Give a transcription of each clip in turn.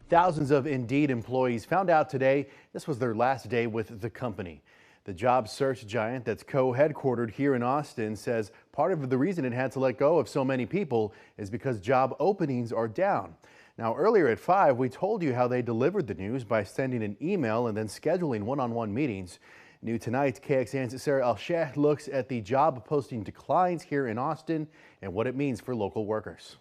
Thousands of Indeed employees found out today this was their last day with the company. The job search giant that's co-headquartered here in Austin says part of the reason it had to let go of so many people is because job openings are down. Now, earlier at 5, we told you how they delivered the news by sending an email and then scheduling one-on-one meetings. New tonight, KXAN's Sarah Al-Sheikh looks at the job posting declines here in Austin and what it means for local workers.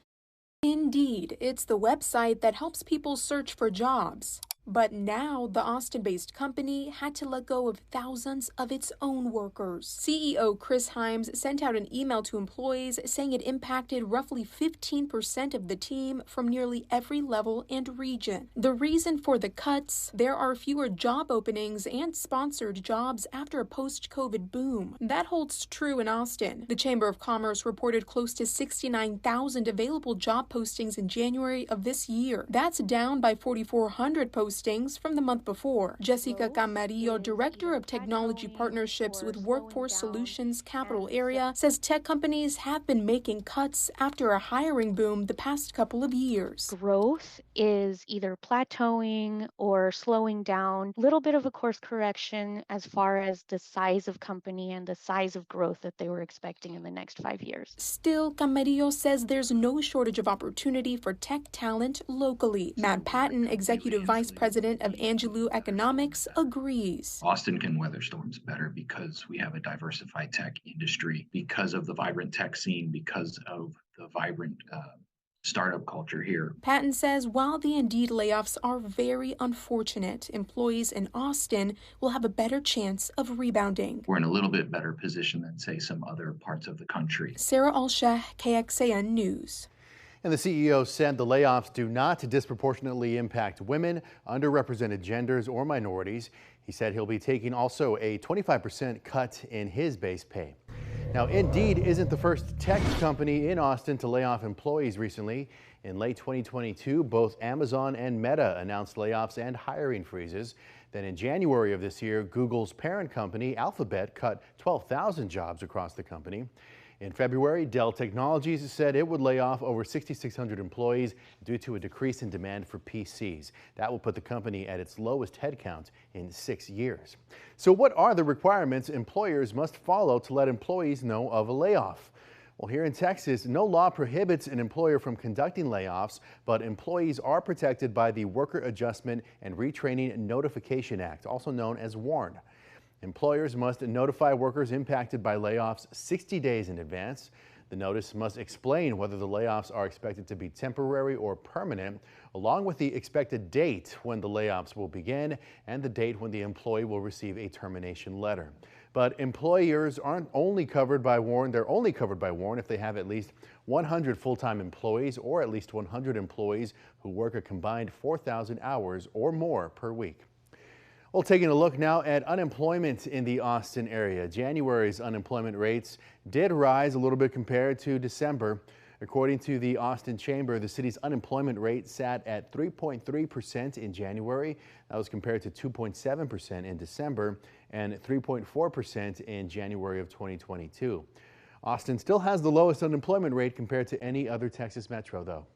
Indeed, it's the website that helps people search for jobs. But now the Austin-based company had to let go of thousands of its own workers. CEO Chris Hyams sent out an email to employees saying it impacted roughly 15% of the team from nearly every level and region. The reason for the cuts: there are fewer job openings and sponsored jobs after a post-COVID boom. That holds true in Austin. The Chamber of Commerce reported close to 69,000 available job postings in January of this year. That's down by 4,400 postings from the month before. Jessica Camarillo, Director of Technology Partnerships with Workforce Solutions Capital Area, says tech companies have been making cuts after a hiring boom the past couple of years. Growth is either plateauing or slowing down, a little bit of a course correction as far as the size of company and the size of growth that they were expecting in the next 5 years. Still, Camarillo says there's no shortage of opportunity for tech talent locally. Matt Patton, Executive Vice President of Angelou Economics, agrees. Austin can weather storms better because we have a diversified tech industry, because of the vibrant tech scene, because of the vibrant startup culture here. Patton says while the Indeed layoffs are very unfortunate, employees in Austin will have a better chance of rebounding. We're in a little bit better position than, say, some other parts of the country. Sarah Al-Sheikh, KXAN News. And the CEO said the layoffs do not disproportionately impact women, underrepresented genders, or minorities. He said he'll be taking also a 25% cut in his base pay. Now, Indeed isn't the first tech company in Austin to lay off employees recently. In late 2022, both Amazon and Meta announced layoffs and hiring freezes. Then in January of this year, Google's parent company, Alphabet, cut 12,000 jobs across the company. In February, Dell Technologies said it would lay off over 6,600 employees due to a decrease in demand for PCs. That will put the company at its lowest headcount in 6 years. So what are the requirements employers must follow to let employees know of a layoff? Well, here in Texas, no law prohibits an employer from conducting layoffs, but employees are protected by the Worker Adjustment and Retraining Notification Act, also known as WARN. Employers must notify workers impacted by layoffs 60 days in advance. The notice must explain whether the layoffs are expected to be temporary or permanent, along with the expected date when the layoffs will begin and the date when the employee will receive a termination letter. But employers aren't only covered by WARN, they're only covered by WARN if they have at least 100 full-time employees or at least 100 employees who work a combined 4,000 hours or more per week. Well, taking a look now at unemployment in the Austin area. January's unemployment rates did rise a little bit compared to December. According to the Austin Chamber, the city's unemployment rate sat at 3.3% in January. That was compared to 2.7% in December and 3.4% in January of 2022. Austin still has the lowest unemployment rate compared to any other Texas metro, though.